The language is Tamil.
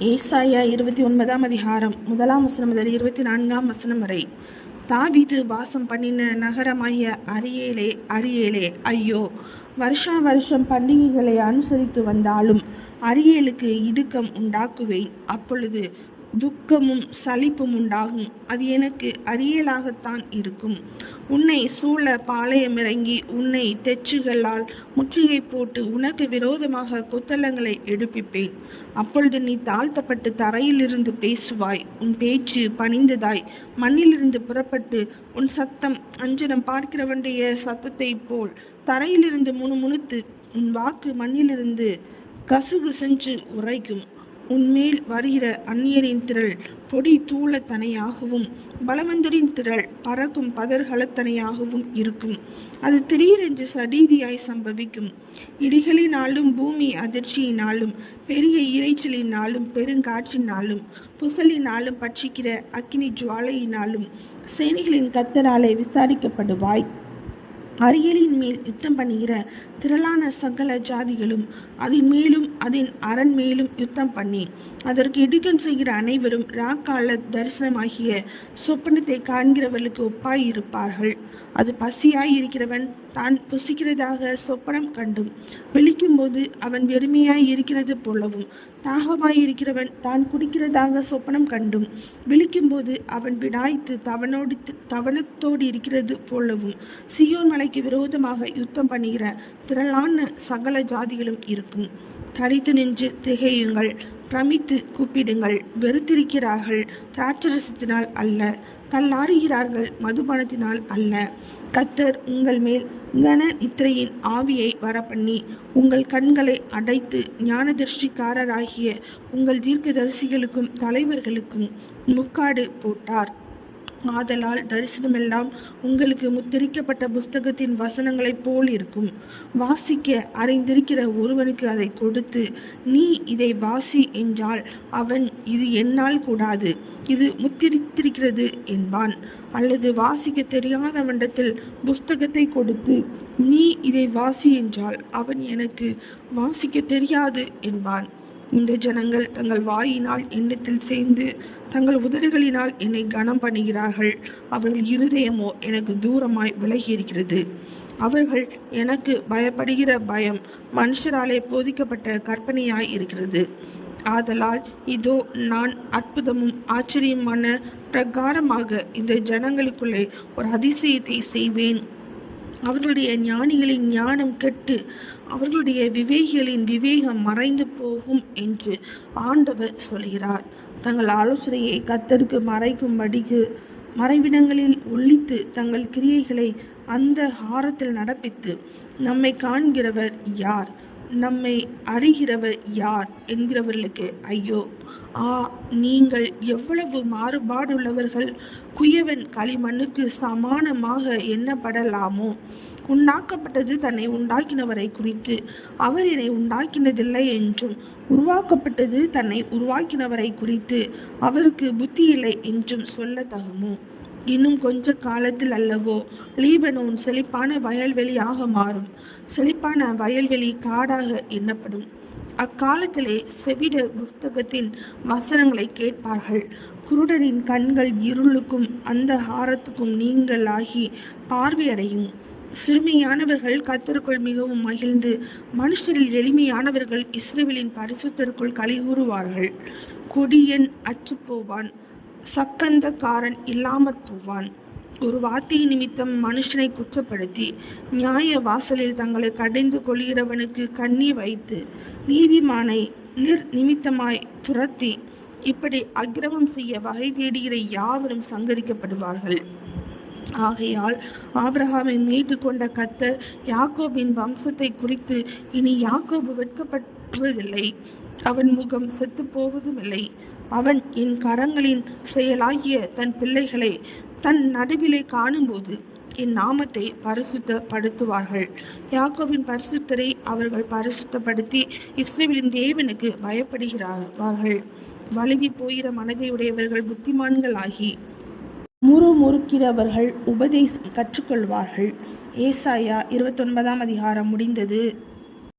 ஏசாயா 29ஆம் அதிகாரம் 1ஆம் வசனம் முதல் 24ஆம் வசனம் வரை. தாவீது வாசம் பண்ணின நகரமாகிய அரியேலே, அரியேலே, ஐயோ! வருஷா வருஷம் பண்டிகைகளை அனுசரித்து வந்தாலும் அரியேலுக்கு இடுக்கம் உண்டாக்குவேன். அப்பொழுது துக்கமும் சலிப்பும் உண்டாகும். அது எனக்கு அரியலாகத்தான் இருக்கும். உன்னை சூழ பாளையமிறங்கி உன்னை தெச்சுகளால் முற்றுகை போட்டு உனக்கு விரோதமாக கொத்தளங்களை எடுப்பிப்பேன். அப்பொழுது நீ தாழ்த்தப்பட்டு தரையிலிருந்து பேசுவாய். உன் பேச்சு பணிந்ததாய் மண்ணிலிருந்து புறப்பட்டு உன் சத்தம் அஞ்சனம் பார்க்கிறவனுடைய சத்தத்தை போல் தரையிலிருந்து முணுமுணுத்து உன் வாக்கு மண்ணிலிருந்து கசுகுசென்று உரைக்கும். உன்மேல் வருகிற அந்நியரின் திரள் பொடி தூளத்தனையாகவும் பலவந்தரின் திரள் பறக்கும் பதர்களத்தனையாகவும் இருக்கும். அது திடீரென்று சடீதியாய் சம்பவிக்கும். இடிகளினாலும் பூமி அதிர்ச்சியினாலும் பெரிய இறைச்சலினாலும் பெருங்காற்றினாலும் புசலினாலும் பட்சிக்கிற அக்கினி ஜுவாலையினாலும் சேனைகளின் கர்த்தராலே விசாரிக்கப்படுவாய். அரியலின் மேல் யுத்தம் பண்ணுகிற திரளான சகல ஜாதிகளும் அதன் மேலும் அதன் அரண் மேலும் யுத்தம் பண்ணி அதற்கு இடுக்கம் செய்கிற அனைவரும் ராக்கால தரிசனமாகிய சொப்பனத்தை காண்கிறவர்களுக்கு ஒப்பாய் இருப்பார்கள். அது பசியாய் இருக்கிறவன் தான் புசிக்கிறதாக சொப்பனம் கண்டும் விழிக்கும் போது அவன் வெறுமையாய் இருக்கிறது போலவும், தாகமாய் இருக்கிறவன் தான் குடிக்கிறதாக சொப்பனம் கண்டும் விழிக்கும் போது அவன் விடாய்த்து தவனத்தோடு இருக்கிறது போலவும் சீயோன் மலைக்கு விரோதமாக யுத்தம் பண்ணுகிற திரளான சகல ஜாதிகளும் இருக்கும். தரித்து நின்று திகையுங்கள், பிரமித்து கூப்பிடுங்கள். வெறுத்திருக்கிறார்கள் திராட்சரசத்தினால் அல்ல, தள்ளாடுகிறார்கள் மதுபானத்தினால் அல்ல. கர்த்தர் உங்கள் மேல் கன நித்திரையின் ஆவியை வரப்பண்ணி உங்கள் கண்களை அடைத்து ஞானதர்ஷிக்காரராகிய உங்கள் தீர்க்கதரிசிகளுக்கும் தலைவர்களுக்கும் முக்காடு போட்டார். ஆதலால் தரிசனமெல்லாம் உங்களுக்கு முத்திரிக்கப்பட்ட புஸ்தகத்தின் வசனங்களைப் போல் இருக்கும். வாசிக்க அறிந்திருக்கிற ஒருவனுக்கு அதை கொடுத்து, நீ இதை வாசி என்றால் அவன் இது என்னால் கூடாது, இது முத்திரித்திருக்கிறது என்பான். அல்லது வாசிக்க தெரியாதவனிடத்தில் புஸ்தகத்தை கொடுத்து, நீ இதை வாசி என்றால் அவன் எனக்கு வாசிக்க தெரியாது என்பான். இந்த ஜனங்கள் தங்கள் வாயினால் என்னிடத்தில் சேர்ந்து தங்கள் உதடுகளினால் என்னை கனம் பண்ணுகிறார்கள். அவர்கள் இருதயமோ எனக்கு தூரமாய் விலகி இருக்கிறது. அவர்கள் எனக்கு பயப்படுகிற பயம் மனுஷராலே போதிக்கப்பட்ட கற்பனையாய் இருக்கிறது. ஆதலால் இதோ நான் அற்புதமும் ஆச்சரியமான பிரகாரமாக இந்த ஜனங்களுக்குள்ளே ஒரு அதிசயத்தை செய்வேன். அவர்களுடைய ஞானிகளின் ஞானம் கெட்டு அவர்களுடைய விவேகிகளின் விவேகம் மறைந்து போகும் என்று ஆண்டவர் சொல்கிறார். தங்கள் ஆலோசனையை கர்த்தருக்கு மறைக்கும்படிக்கு மறைவிடங்களில் ஒளித்து தங்கள் கிரியைகளை அந்த ஹாரத்தில் நடப்பித்து, நம்மை காண்கிறவர் யார், நம்மை அறிகிறவர் யார் என்கிறவர்களுக்கு ஐயோ! நீங்கள் எவ்வளவு மாறுபாடுள்ளவர்கள்! குயவன் களிமண்ணுக்கு சமானமாக எண்ணப்படலாமோ? உண்டாக்கப்பட்டது தன்னை உண்டாக்கினவரை குறித்து அவர் என்னை உண்டாக்கினதில்லை என்றும், உருவாக்கப்பட்டது தன்னை உருவாக்கினவரை குறித்து அவருக்கு புத்தி இல்லை என்றும் சொல்ல தகுமோ? இன்னும் கொஞ்ச காலத்தில் அல்லவோ லீபனோன் செழிப்பான வயல்வெளியாக மாறும். செழிப்பான வயல்வெளி காடாக எண்ணப்படும். அக்காலத்திலே செவிட புஸ்தகத்தின் வசனங்களை கேட்பார்கள். குருடரின் கண்கள் இருளுக்கும் அந்த ஹாரத்துக்கும் நீங்களாகி பார்வையடையும். சிறுமையானவர்கள் கர்த்தருக்குள் மிகவும் மகிழ்ந்து, மனுஷரில் எளிமையானவர்கள் இஸ்ரவேலின் பரிசுத்தருக்குள் களி கூறுவார்கள். கொடியன் அற்று போவான், சக்கந்தக்காரன் இல்லாமற் போவான். ஒரு வார்த்தை நிமித்தம் மனுஷனை குற்றப்படுத்தி நியாய வாசலில் தங்களை கடைந்து கொள்கிறவனுக்கு கண்ணி வைத்து நீதிமானை நிமித்தமாய் துரத்தி இப்படி அக்கிரமம் செய்ய வகை தேடுகிற யாவரும் சங்கரிக்கப்படுவார்கள். ஆகையால் ஆபிரகாமை மீட்டு கொண்ட கர்த்தர் யாக்கோபின் வம்சத்தை குறித்து, இனி யாக்கோபு வெட்கப்படுவதில்லை, அவன் முகம் செத்து போவதுமில்லை. அவன் என் கரங்களின் செயலாகிய தன் பிள்ளைகளை தன் நடுவிலே காணும்போது என் நாமத்தை பரிசுத்தப்படுத்துவார்கள். யாக்கோபின் பரிசுத்தரை அவர்கள் பரிசுத்தப்படுத்தி இஸ்ரவேலின் தேவனுக்கு பயப்படுகிறார்கள். வழுவி போகிற மனதை உடையவர்கள் புத்திமான்களாகி முறுமுறுக்கிறவர்கள் உபதேசம் கற்றுக்கொள்வார்கள். ஏசாயா 29ஆம் அதிகாரம் முடிந்தது.